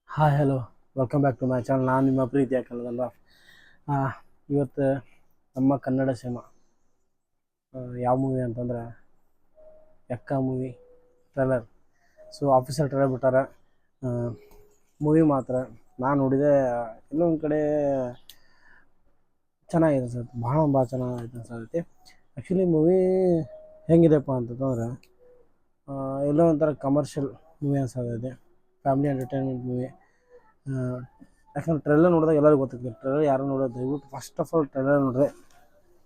Hi hello, welcome back to my channel. ನಾನು ನಿಮ್ಮ ಪ್ರೀತಿಯ ಕನ್ನಡದಲ್ಲ. ಇವತ್ತು ನಮ್ಮ ಕನ್ನಡ ಸಿನಿಮಾ ಯಾವ ಮೂವಿ ಅಂತಂದ್ರೆ Ekka movie trailer. So officer trailer ಬಿಟ್ಟಾರ. ಮೂವಿ ಮಾತ್ರ ನಾನು ನೋಡಿದೆ, ಇನ್ನೊಂದು ಕಡೆ ಚೆನ್ನಾಗಿದೆ ಅನ್ಸುತ್ತೆ, ಭಾಳ ಚೆನ್ನಾಗಿದೆ ಅನ್ಸತ್ತೆ. ಆ್ಯಕ್ಚುಲಿ ಮೂವಿ ಹೆಂಗಿದೆಪ್ಪ ಅಂತಂದ್ರೆ ಎಲ್ಲೋ ಒಂಥರ ಕಮರ್ಷಿಯಲ್ ಮೂವಿ ಅನ್ಸತ್ತೆ, ಫ್ಯಾಮಿಲಿ ಎಂಟರ್ಟೈನ್ಮೆಂಟ್ ಮೂವಿ. ಯಾಕಂದ್ರೆ ಟ್ರೈಲರ್ ನೋಡಿದಾಗ ಎಲ್ಲರಿಗೂ ಗೊತ್ತಾಗ್ತದೆ. ಟ್ರೈಲರ್ ಯಾರು ನೋಡೋದು ದಯವಿಟ್ಟು ಫಸ್ಟ್ ಆಫ್ ಆಲ್ ಟ್ರೈಲರ್ ನೋಡಿದ್ರೆ.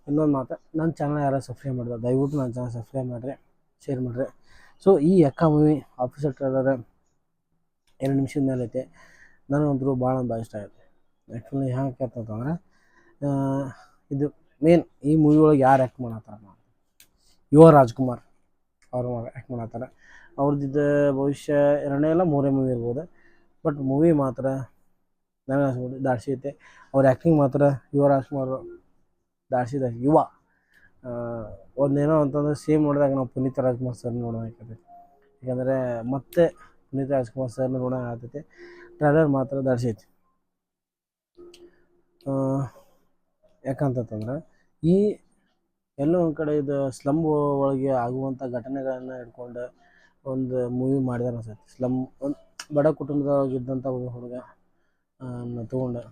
ಇನ್ನೊಂದು ಮಾತು, ನನ್ನ ಚಾನಲ್ ಯಾರು ಸಬ್ಸ್ಕ್ರೈಬ್ ಮಾಡಿದ್ರೆ ದಯವಿಟ್ಟು ನನ್ನ ಚಾನಲ್ ಸಬ್ಸ್ಕ್ರೈಬ್ ಮಾಡಿರಿ, ಶೇರ್ ಮಾಡಿರಿ. ಸೊ ಈ ಎಕ್ಕ ಮೂವಿ ಆಫೀಸರ್ ಟ್ರೈಲರ್ 2 ನಿಮಿಷದ ಮೇಲೆ ಐತೆ. ನನಗಂತೂ ಭಾಳ ಇಷ್ಟ ಆಗುತ್ತೆ. ಆ್ಯಕ್ಚುಲಿ ಯಾಕೆ ಅಂತಂದ್ರೆ ಇದು ಮೇನ್ ಈ ಮೂವಿ ಒಳಗೆ ಯಾರು ಆ್ಯಕ್ಟ್ ಮಾಡತ್ತಾರ, ಯುವ ರಾಜ್ಕುಮಾರ್ ಅವರು ಆ್ಯಕ್ಟ್ ಮಾಡತ್ತಾರೆ. ಅವ್ರದ್ದು ಭವಿಷ್ಯ 2ನೇ ಇಲ್ಲ 3ನೇ ಮೂವಿ ಇರ್ಬೋದು. ಬಟ್ ಮೂವಿ ಮಾತ್ರ ನನಗೆ ಅನ್ಸ್ಬೋದು ದಾಡ್ಸಿ ಐತೆ. ಅವ್ರ ಆ್ಯಕ್ಟಿಂಗ್ ಮಾತ್ರ ಯುವ ರಾಜ್ಕುಮಾರ್ ದಾಡ್ಸಿದ ಯುವ. ಒಂದೇನೋ ಅಂತಂದ್ರೆ ಸೇಮ್ ನೋಡಿದಾಗ ನಾವು ಪುನೀತ್ ರಾಜ್ಕುಮಾರ್ ಸರ್ ನೋಡೋಣ. ಯಾಕಂದರೆ ಮತ್ತೆ ಪುನೀತ್ ರಾಜ್ಕುಮಾರ್ ಸರ್ನ ನೋಡೋಣ ಆಗ್ತೈತಿ. ಟ್ರೈಲರ್ ಮಾತ್ರ ದಾಡ್ಸೈತಿ. ಯಾಕಂತಂದ್ರೆ ಈ ಎಲ್ಲೋ ಒಂದು ಕಡೆ ಇದು ಸ್ಲಮ್ ಒಳಗೆ ಆಗುವಂಥ ಘಟನೆಗಳನ್ನು ಇಟ್ಕೊಂಡು ಒಂದು ಮೂವಿ ಮಾಡಿದಾರೆ ಅನ್ಸುತ್ತೆ. ಸ್ಲಮ್ ಒಂದು ಬಡ ಕುಟುಂಬದೊಳಗಿದ್ದಂಥ ಒಬ್ಬ ಹುಡುಗ ತೊಗೊಂಡು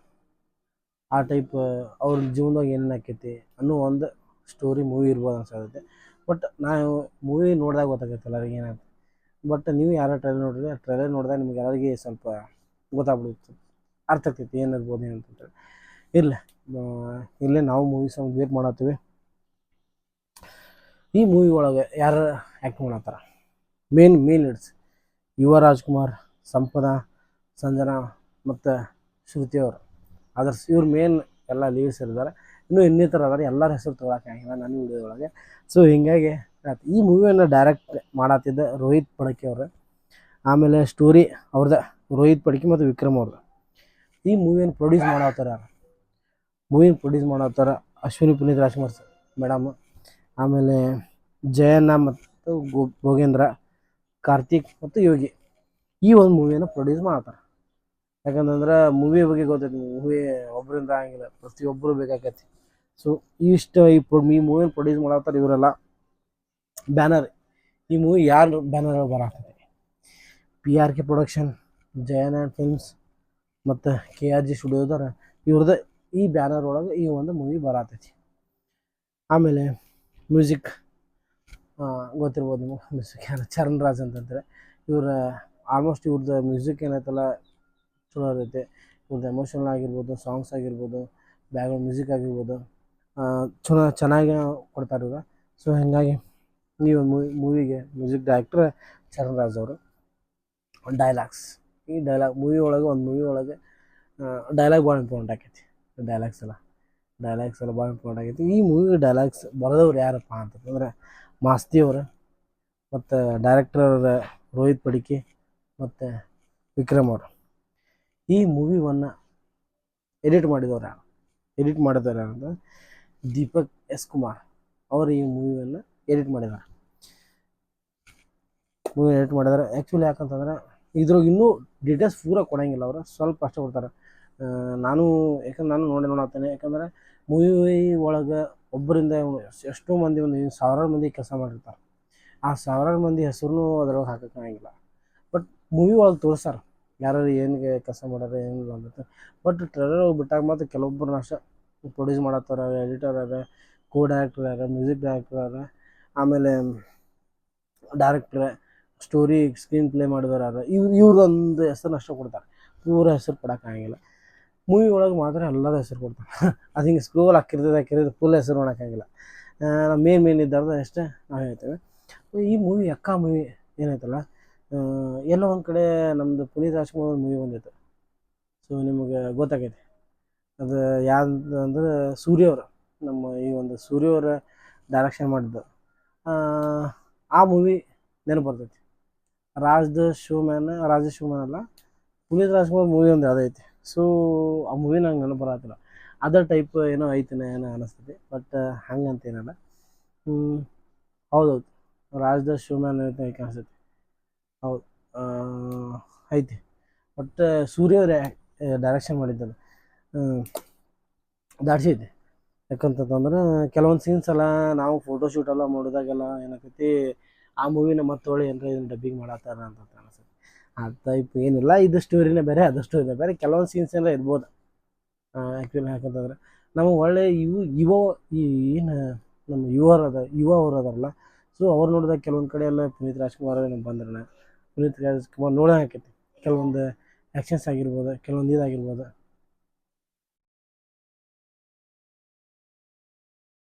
ಆ ಟೈಪ್ ಅವ್ರ ಜೀವನದಾಗ ಏನೇನು ಆಕೈತಿ ಅನ್ನೋ ಒಂದು ಸ್ಟೋರಿ ಮೂವಿ ಇರ್ಬೋದು ಅನ್ಸುತ್ತೆ. ಬಟ್ ನಾವು ಮೂವಿ ನೋಡಿದಾಗ ಗೊತ್ತಾಗೈತೆ ಎಲ್ಲರಿಗೆ ಏನಾಯ್ತು. ಬಟ್ ನೀವು ಯಾರೋ ಟ್ರೈಲರ್ ನೋಡಿರಿ, ಆ ಟ್ರೈಲರ್ ನೋಡಿದಾಗ ನಿಮ್ಗೆ ಎಲ್ಲರಿಗೆ ಸ್ವಲ್ಪ ಗೊತ್ತಾಗ್ಬಿಡುತ್ತೆ, ಅರ್ಥ ಆಗ್ತೈತಿ ಏನಿರ್ಬೋದು ಏನಂತಂದ್ರೆ. ಇರಲಿ, ಇಲ್ಲೇ ನಾವು ಮೂವೀಸ್ ವೇಟ್ ಮಾಡತ್ತೀವಿ. ಈ ಮೂವಿ ಒಳಗೆ ಯಾರು ಆ್ಯಕ್ಟ್ ಮಾಡತ್ತಾರ, ಮೇನ್ ಲೀಡ್ಸ್ ಯುವ ರಾಜ್ಕುಮಾರ್, ಸಂಪದ, ಸಂಜನಾ ಮತ್ತು ಶ್ರುತಿ ಅವರು. ಅದರ್ಸ್ ಇವ್ರು ಮೇನ್ ಎಲ್ಲ ಲೀಡ್ಸ್ ಇರ್ತಾರೆ. ಇನ್ನೂ ಇನ್ನಿತರ ಅದಾರೆ, ಎಲ್ಲರ ಹೆಸರು ತೊಗೊಳಕ್ಕಾಗಿಲ್ಲ ನನ್ನ ವಿಡಿಯೋದೊಳಗೆ. ಸೊ ಹೀಗಾಗಿ ಈ ಮೂವಿಯನ್ನು ಡೈರೆಕ್ಟ್ ಮಾಡತ್ತಿದ್ದ ರೋಹಿತ್ ಪಡಕಿ ಅವರು. ಆಮೇಲೆ ಸ್ಟೋರಿ ಅವ್ರದ್ದು ರೋಹಿತ್ ಪಡಕಿ ಮತ್ತು ವಿಕ್ರಮ್ ಅವ್ರದ್ದು. ಈ ಮೂವಿಯನ್ನು ಪ್ರೊಡ್ಯೂಸ್ ಮಾಡತ್ತಾರ ಯಾರು, ಅಶ್ವಿನಿ ಪುನೀತ್ ರಾಜ್ಕುಮಾರ್ ಸರ್ ಮೇಡಮ್. ಆಮೇಲೆ ಜಯಣ್ಣ ಮತ್ತು ಭೋಗೇಂದ್ರ, ಕಾರ್ತಿಕ್ ಮತ್ತು ಯೋಗಿ ಈ ಒಂದು ಮೂವಿಯನ್ನು ಪ್ರೊಡ್ಯೂಸ್ ಮಾಡ್ತಾರೆ. ಯಾಕಂತಂದ್ರೆ ಮೂವಿ ಬಗ್ಗೆ ಗೊತ್ತೈತಿ, ಮೂವಿ ಒಬ್ಬರಿಂದ ಆಗಿಲ್ಲ, ಪ್ರತಿಯೊಬ್ಬರು ಬೇಕಾಗೈತಿ. ಸೊ ಈ ಮೂವಿನ ಪ್ರೊಡ್ಯೂಸ್ ಮಾಡತ್ತಾರೆ ಇವರೆಲ್ಲ. ಬ್ಯಾನರ್, ಈ ಮೂವಿ ಯಾರು ಬ್ಯಾನರ್ ಬರಾಕತ್ತೆ, PRK ಪ್ರೊಡಕ್ಷನ್, ಜಯಣ್ಣ ಫಿಲ್ಮ್ಸ್ ಮತ್ತು KRG ಸ್ಟುಡಿಯೋದರ ಇವ್ರದ್ದು ಈ ಬ್ಯಾನರ್ ಒಳಗೆ ಈ ಒಂದು ಮೂವಿ ಬರತೈತಿ. ಆಮೇಲೆ ಮ್ಯೂಸಿಕ್ ಗೊತ್ತಿರ್ಬೋದು ನಿಮಗೆ, ಮ್ಯೂಸಿಕ್ ಯಾರು ಚರಣ್ ರಾಜ್ ಅಂತಂದರೆ ಇವ್ರ ಆಲ್ಮೋಸ್ಟ್ ಇವ್ರದ್ದು ಮ್ಯೂಸಿಕ್ ಏನೈತಲ್ಲ ಚಲೋ ಇರುತ್ತೆ. ಇವ್ರದ್ದು ಎಮೋಷನಲ್ ಆಗಿರ್ಬೋದು, ಸಾಂಗ್ಸ್ ಆಗಿರ್ಬೋದು, ಬ್ಯಾಕ್ಗ್ರೌಂಡ್ ಮ್ಯೂಸಿಕ್ ಆಗಿರ್ಬೋದು, ಚೆನ್ನಾಗಿ ಕೊಡ್ತಾರೆ ಇವರು. ಸೊ ಹೀಗಾಗಿ ಈ ಒಂದು ಮೂವಿಗೆ ಮ್ಯೂಸಿಕ್ ಡೈರೆಕ್ಟ್ರ್ ಚರಣ್ ರಾಜ್ ಅವರು. ಡೈಲಾಗ್ಸ್, ಈ ಮೂವಿ ಒಳಗೆ ಡೈಲಾಗ್ ಭಾಳ ಇಂಪಾರ್ಟೆಂಟ್ ಆಕೈತಿ. ಡೈಲಾಗ್ಸ್ ಎಲ್ಲ ಭಾಳ ಇಂಪಾರ್ಟೆಂಟ್ ಆಗೈತಿ. ಈ ಮೂವಿ ಡೈಲಾಗ್ಸ್ ಬರೆದವ್ರು ಯಾರಪ್ಪ ಅಂತಂದ್ರೆ ಮಾಸ್ತಿ ಅವರು ಮತ್ತು ಡೈರೆಕ್ಟರ್ ರೋಹಿತ್ ಪಡಿಕಿ ಮತ್ತು ವಿಕ್ರಮ್ ಅವರು. ಈ ಮೂವಿಯನ್ನು ಎಡಿಟ್ ಮಾಡಿದವ್ರು ಯಾರು ಅಂದರೆ ದೀಪಕ್ S. ಕುಮಾರ್ ಅವರು ಈ ಮೂವಿಯನ್ನು ಎಡಿಟ್ ಮಾಡಿದ್ದಾರೆ. ಆ್ಯಕ್ಚುಲಿ ಯಾಕಂತಂದ್ರೆ ಇದ್ರಾಗ ಇನ್ನೂ ಡೀಟೇಲ್ಸ್ ಪೂರ ಕೊಡೋಂಗಿಲ್ಲ, ಅವರು ಸ್ವಲ್ಪ ಅಷ್ಟೇ ಕೊಡ್ತಾರೆ. ಯಾಕಂದ್ರೆ ನಾನು ನೋಡ್ತೇನೆ. ಯಾಕಂದರೆ ಮೂವಿ ಒಳಗೆ ಒಬ್ಬರಿಂದ ಎಷ್ಟೋ ಮಂದಿ, ಒಂದು ಸಾವಿರಾರು ಮಂದಿ ಕೆಲಸ ಮಾಡಿರ್ತಾರೆ. ಆ ಸಾವಿರಾರು ಮಂದಿ ಹೆಸರು ಅದ್ರೊಳಗೆ ಹಾಕೋಕ್ಕಾಗಿಲ್ಲ. ಬಟ್ ಮೂವಿ ಒಳಗೆ ತೋರಿಸ್ತಾರೆ ಯಾರು ಏನಿಗೆ ಕೆಲಸ ಮಾಡ್ಯಾರ ಏನಿಲ್ಲ ಅಂತ. ಬಟ್ ಟ್ರೈಲರ್ ಬಿಟ್ಟಾಗ ಮಾತ್ರ ಕೆಲವೊಬ್ಬರನ್ನ ಅಷ್ಟೇ ಪ್ರೊಡ್ಯೂಸ್ ಮಾಡತ್ತಾರ, ಎಡಿಟರ್ ಅದ, ಡೈರೆಕ್ಟರ್ ಅದ, ಮ್ಯೂಸಿಕ್ ಡೈರೆಕ್ಟರ್ ಅದ, ಆಮೇಲೆ ಡೈರೆಕ್ಟ್ರ್, ಸ್ಟೋರಿ ಸ್ಕ್ರೀನ್ ಪ್ಲೇ ಮಾಡಿದವ್ರು ಯಾರು, ಇವ್ರದ್ದೊಂದು ಹೆಸರನ್ನ ಅಷ್ಟೇ ಕೊಡ್ತಾರೆ, ಪೂರ ಹೆಸರು ಕೊಡೋಕ್ಕಾಗಿಲ್ಲ. ಮೂವಿ ಒಳಗೆ ಮಾತ್ರ ಎಲ್ಲರ ಹೆಸರು ಕೊಡ್ತಾರೆ. ಅದು ಹಿಂಗೆ ಸ್ಕ್ರೋಲ್ ಹಾಕಿರ್ತದೆ ಫುಲ್ ಹೆಸರು ಮಾಡೋಕ್ಕಾಗಿಲ್ಲ. ಮೇನ್ ಇದ್ದಾರ್ದು ಅಷ್ಟೇ ನಾವು ಹೇಳ್ತೇವೆ. ಈ ಮೂವಿ ಎಕ್ಕ ಮೂವಿ ಏನೈತಲ್ಲ, ಎಲ್ಲೋ ಒಂದು ಕಡೆ ನಮ್ಮದು ಪುನೀತ್ ರಾಜ್ಕುಮಾರ್ ಮೂವಿ ಬಂದಿತ್ತು. ಸೊ ನಿಮಗೆ ಗೊತ್ತಾಗೈತಿ ಅದು ಯಾವ್ದು ಅಂದ್ರೆ ಸೂರ್ಯವರು, ನಮ್ಮ ಈ ಒಂದು ಸೂರ್ಯವರ ಡೈರೆಕ್ಷನ್ ಮಾಡಿದ್ದು ಆ ಮೂವಿ ನೆನಪು ಬರ್ತೈತಿ. ರಾಜೇಶ್ ಅಲ್ಲ, ಪುನೀತ್ ರಾಜ್ಕುಮಾರ್ ಮೂವಿ ಒಂದು ಯಾವುದೈತಿ. ಸೊ ಆ ಮೂವಿ ನಂಗೆ ನೆನಪು ಬರತ್ತಿಲ್ಲ. ಅದರ್ ಟೈಪ್ ಏನೋ ಏನೋ ಅನ್ನಿಸ್ತೈತಿ. ಬಟ್ ಹಂಗಂತೇನಲ್ಲ. ಹೌದೌದು, ರಾಜೇಶ್ ಕಾಣಿಸ್ತೈತಿ. ಹೌದು. ಐತಿ. ಬಟ್ ಸೂರ್ಯ ಅವರೇ ಡೈರೆಕ್ಷನ್ ಮಾಡಿದ್ದಾರೆ. ದಾಡ್ಸೈತಿ. ಯಾಕಂತಂದ್ರೆ ಕೆಲವೊಂದು ಸೀನ್ಸ್ ಎಲ್ಲ ನಾವು ಫೋಟೋಶೂಟ್ ಎಲ್ಲ ಮಾಡಿದಾಗೆಲ್ಲ ಏನಾಕೈತಿ, ಆ ಮೂವಿನ ಮತ್ತೊಳ್ಳೆ ಏನಾರ ಇದನ್ನು ಡಬ್ಬಿಂಗ್ ಮಾಡತ್ತಾರ ಅಂತ ಅನಿಸುತ್ತೆ. ಆ ಟೈಪ್ ಏನಿಲ್ಲ, ಇದು ಸ್ಟೋರಿನೇ ಬೇರೆ, ಅದು ಸ್ಟೋರಿನೇ ಬೇರೆ. ಕೆಲವೊಂದು ಸೀನ್ಸ್ ಎಲ್ಲ ಇರ್ಬೋದು ಆ್ಯಕ್ಚುಲಿ. ಯಾಕಂತಂದ್ರೆ ನಮಗೆ ಒಳ್ಳೆ ಈ ಏನು ನಮ್ಮ ಯುವ ಅವರು ಅದಾರಲ್ಲ, ಸೊ ಅವ್ರು ನೋಡಿದಾಗ ಕೆಲವೊಂದು ಕಡೆ ಎಲ್ಲ ಪುನೀತ್ ರಾಜ್ಕುಮಾರ್ ನಮ್ಗೆ ಬಂದ್ರೆ ಪುನೀತ್ ರಾಜ್ಕುಮಾರ್ ನೋಡೋಕೆ ಕೆಲವೊಂದು ಆ್ಯಕ್ಷನ್ಸ್ ಆಗಿರ್ಬೋದು, ಕೆಲವೊಂದು ಇದಾಗಿರ್ಬೋದು,